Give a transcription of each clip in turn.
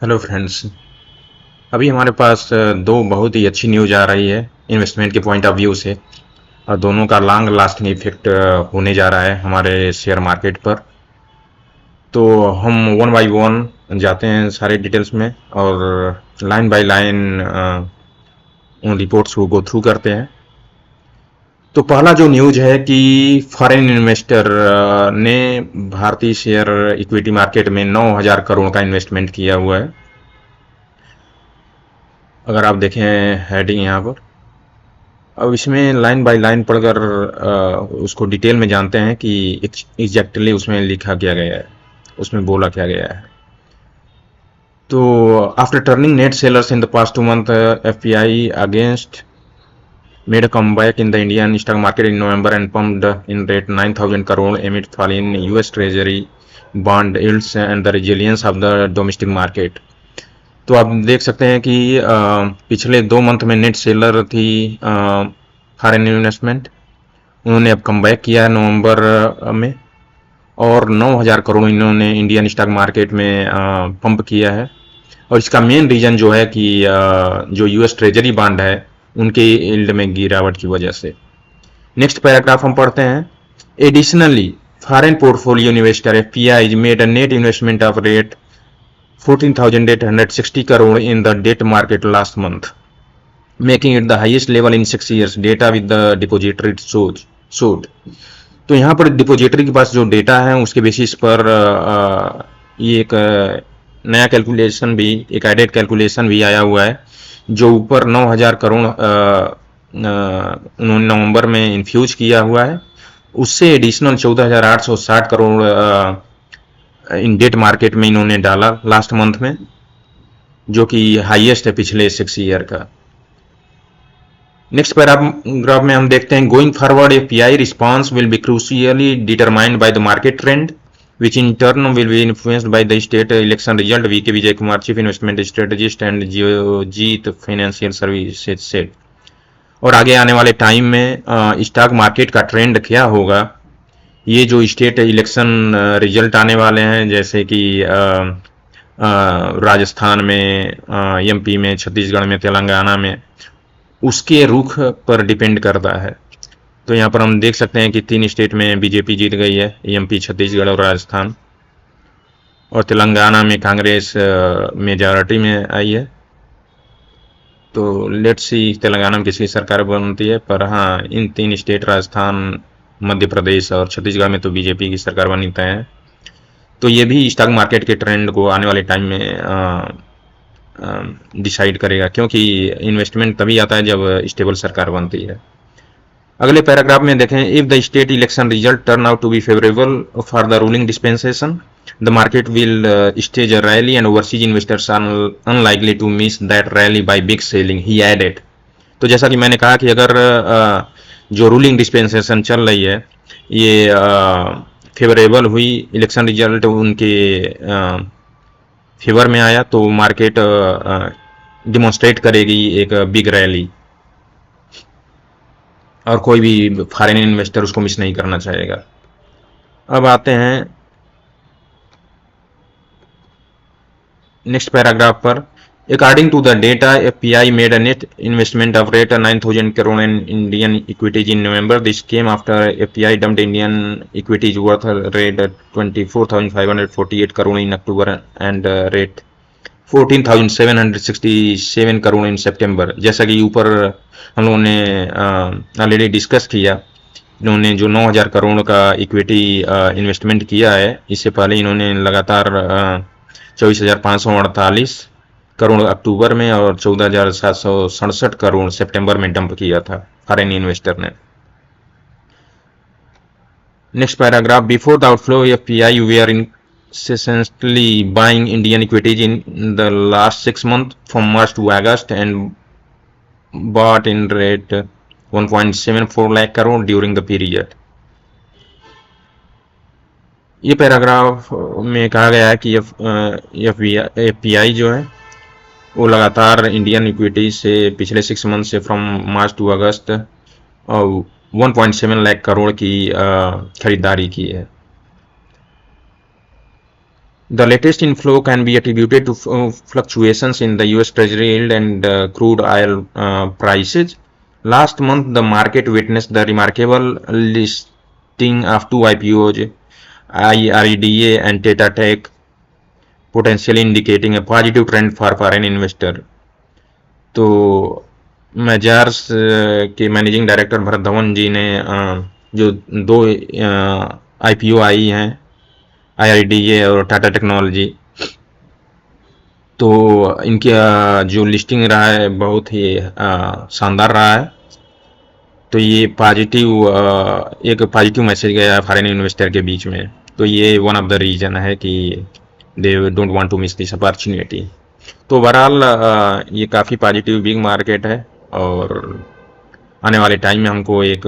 Hello friends. अभी हमारे पास दो बहुत ही अच्छी न्यूज़ आ रही है इन्वेस्टमेंट के पॉइंट ऑफ व्यू से, और दोनों का लॉन्ग लास्टिंग इफेक्ट होने जा रहा है हमारे शेयर मार्केट पर। तो हम वन बाय वन जाते हैं सारे डिटेल्स में, और लाइन बाय लाइन उन रिपोर्ट्स को गो थ्रू करते हैं। तो पहला जो न्यूज है कि फॉरेन इन्वेस्टर ने भारतीय शेयर इक्विटी मार्केट में 9,000 करोड़ का इन्वेस्टमेंट किया हुआ है। अगर आप देखें हेडिंग यहाँ पर, अब इसमें लाइन बाय लाइन पढ़कर उसको डिटेल में जानते हैं कि एग्जैक्टली उसमें लिखा क्या गया है, उसमें बोला क्या गया है। तो after turning net sellers in the past 2 month, FPI against made a comeback in the Indian stock market in November and pumped in rate 9,000 crore amid fall in US Treasury bond yields and the resilience of the domestic market। तो आप देख सकते हैं कि पिछले 2 month में net seller थी foreign investment, उन्होंने अब कमबैक किया है नवंबर में, और 9,000 करोड़ इन्होंने इंडियन स्टॉक मार्केट में पंप किया है। और इसका मेन रीजन जो है कि जो यूएस ट्रेजरी बॉन्ड है उनके यील्ड में गिरावट की वजह से। नेक्स्ट पैराग्राफ हम पढ़ते हैं। Additionally foreign portfolio investor FPI made a net investment of rate 14,860 crore in the debt market last month, making it the highest level in 6 years, data with the depository showed। तो यहाँ पर depository के पास जो data है उसके basis पर ये एक नया कैलकुलेशन भी, एक एडेड कैलकुलेशन भी आया हुआ है, जो ऊपर 9,000 करोड़ उन्होंने नवंबर में इन्फ्यूज किया हुआ है, उससे एडिशनल 14,860 करोड़ इन डेट मार्केट में इन्होंने डाला लास्ट मंथ में, जो कि हाईएस्ट है पिछले 6 ईयर का। नेक्स्ट पैराग्राफ में हम देखते हैं, going forward FPI response will be crucially determined by the market trend which in turn will be influenced by the state election result, V K Vijay Kumar chief investment strategist and Geojit financial services said. और आगे आने वाले time में stock market का trend क्या होगा, ये जो स्टेट इलेक्शन रिजल्ट आने वाले हैं, जैसे कि राजस्थान में, एमपी में, छत्तीसगढ़ में, तेलंगाना में, उसके रुख पर डिपेंड करता है। तो यहाँ पर हम देख सकते हैं कि 3 स्टेट में बीजेपी जीत गई है, एमपी, छत्तीसगढ़ और राजस्थान, और तेलंगाना में कांग्रेस मेजॉरिटी में आई है। तो लेट्स सी तेलंगाना में किसकी सरकार बनती है, पर हाँ इन 3 स्टेट राजस्थान, मध्य प्रदेश और छत्तीसगढ़ में तो बीजेपी की सरकार बनती है। तो ये भी स्टॉक मार्केट के ट्रेंड को आने वाले टाइम में डिसाइड करेगा, क्योंकि इन्वेस्टमेंट तभी आता है जब स्टेबल सरकार बनती है। अगले पैराग्राफ में देखें, if the state election result turn out to be favourable for the ruling dispensation, the market will stage a rally and overseas investors are unlikely to miss that rally by big selling, he added. तो जैसा कि मैंने कहा कि अगर जो ruling dispensation चल रही है ये फेवरेबल हुई, इलेक्शन रिजल्ट उनके फेवर में आया, तो मार्केट डिमॉन्स्ट्रेट करेगी एक बिग रैली, और कोई भी फॉरेन इन्वेस्टर उसको मिस नहीं करना चाहेगा। अब आते हैं नेक्स्ट पैराग्राफ पर। According to the data, FPI made a net investment of rate 9,000 crore in Indian equities in November. This came after FPI dumped Indian equities worth rate 24,548 crore in October and rate 14,767 crore इन सितंबर। जैसा कि ऊपर हम लोगों ने already discuss किया, इन्होंने जो 9,000 करोड़ का इक्विटी इन्वेस्टमेंट किया है, इससे पहले इन्होंने लगातार 24,548 करोड़ अक्टूबर में और 14,767 करोड़ सितंबर में डंप किया था फॉरेन इन्वेस्टर ने। Next paragraph, before the outflow FPI we are incessantly buying Indian equities in the last 6 months from March to August and bought in rate 1.74 lakh crore during the period। ये paragraph में कहा गया है कि FPI जो है वो लगातार इंडियन इक्विटी से पिछले 6 मंथ से फ्रॉम मार्च टू अगस्त और 1.7 लाख करोड़ की खरीदारी की है। The latest inflow can be attributed to fluctuations in the US Treasury yield and crude oil prices. Last month, the market witnessed the remarkable listing of two IPOs, IREDA and Tata Tech, potentially indicating a positive trend for foreign investor. तो measures के managing director Bharat Dhawan जी ने जो दो IPO आई हैं, IREDA और Tata technology, तो इनका जो लिस्टिंग रहा है बहुत ही शानदार रहा है। तो ये एक पॉजिटिव मैसेज गया है फॉरेन इन्वेस्टर के बीच में। तो ये वन ऑफ द रीजन है कि they don't want to miss this opportunity. तो ओवरऑल ये काफ़ी पॉजिटिव बिग मार्केट है और आने वाले टाइम में हमको एक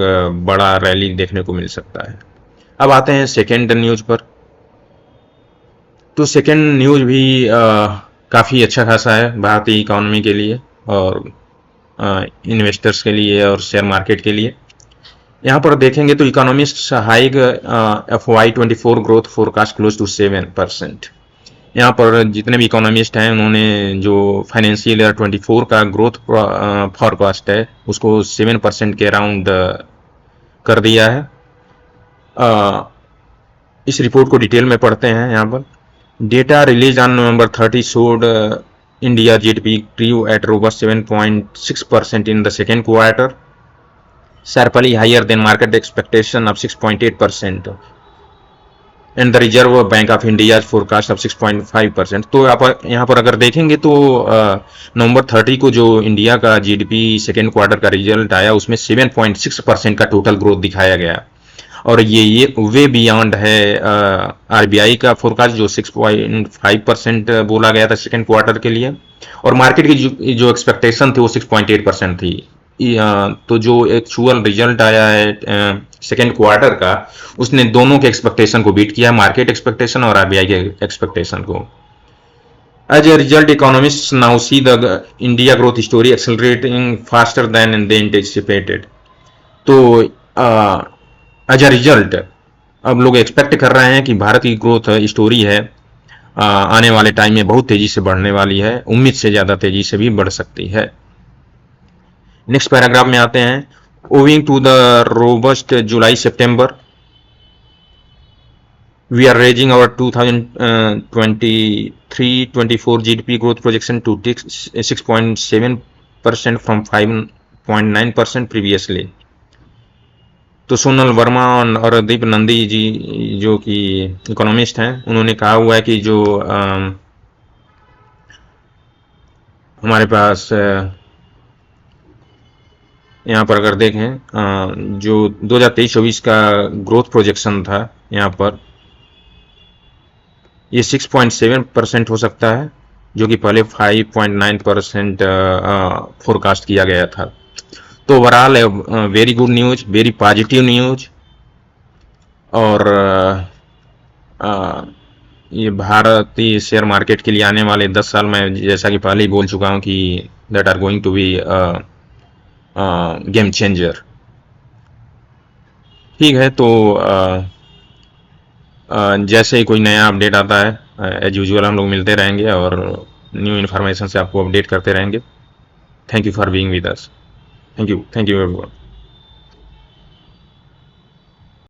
बड़ा रैली देखने को मिल सकता है। अब आते हैं सेकेंड न्यूज़ पर। तो सेकेंड न्यूज़ भी काफ़ी अच्छा खासा है भारतीय इकोनॉमी के लिए और इन्वेस्टर्स के लिए और शेयर मार्केट के लिए। यहाँ पर देखेंगे तो economists hike FY24 growth forecast close to 7%। यहाँ पर जितने भी इकोनॉमिस्ट हैं उन्होंने जो फाइनेंशियल ईयर 24 का ग्रोथ फोरकास्ट है उसको 7% के अराउंड कर दिया है। इस रिपोर्ट को डिटेल में पढ़ते हैं। यहाँ पर data release on November 30 showed India GDP grew at robust 7.6% in the second quarter, sharply higher than market expectation of 6.8%, and the Reserve Bank of India's forecast of 6.5%। तो यहाँ पर अगर देखेंगे तो November 30 को जो इंडिया का GDP सेकेंड क्वार्टर का रिजल्ट आया उसमें 7.6% का टोटल ग्रोथ दिखाया गया और ये वे बियॉन्ड है RBI का फोरकास्ट जो 6.5% बोला गया था सेकेंड क्वार्टर के लिए, और मार्केट की जो एक्सपेक्टेशन थी वो 6.8% थी। तो जो एक्चुअल रिजल्ट आया है सेकेंड क्वार्टर का उसने दोनों के एक्सपेक्टेशन को बीट किया, मार्केट एक्सपेक्टेशन और RBI के एक्सपेक्टेशन को। As a result, economists now see the India growth story accelerating faster than they anticipated। तो एज अ रिजल्ट अब लोग एक्सपेक्ट कर रहे हैं कि भारत की ग्रोथ स्टोरी है आने वाले टाइम में बहुत तेजी से बढ़ने वाली है, उम्मीद से ज़्यादा तेजी से भी बढ़ सकती है। नेक्स्ट पैराग्राफ में आते हैं। Owing to the robust July September we are raising our 2023-24 GDP growth projection to 6.7% from 5.9% previously। तो सोनल वर्मा और दीप नंदी जी जो कि इकोनॉमिस्ट हैं उन्होंने कहा हुआ है कि जो हमारे पास यहाँ पर अगर देखें जो 2023-24 का ग्रोथ प्रोजेक्शन था यहाँ पर ये 6.7% हो सकता है जो कि पहले 5.9% फोरकास्ट किया गया था। तो overall very good news, very positive news, और ये भारतीय शेयर मार्केट के लिए आने वाले 10 साल में जैसा कि पहले ही बोल चुका हूँ कि that are going to be game changer. ठीक है, तो जैसे ही कोई नया अपडेट आता है एज यूजुअल हम लोग मिलते रहेंगे और न्यू इन्फॉर्मेशन से आपको अपडेट करते रहेंगे। Thank you for being with us. Thank you everyone.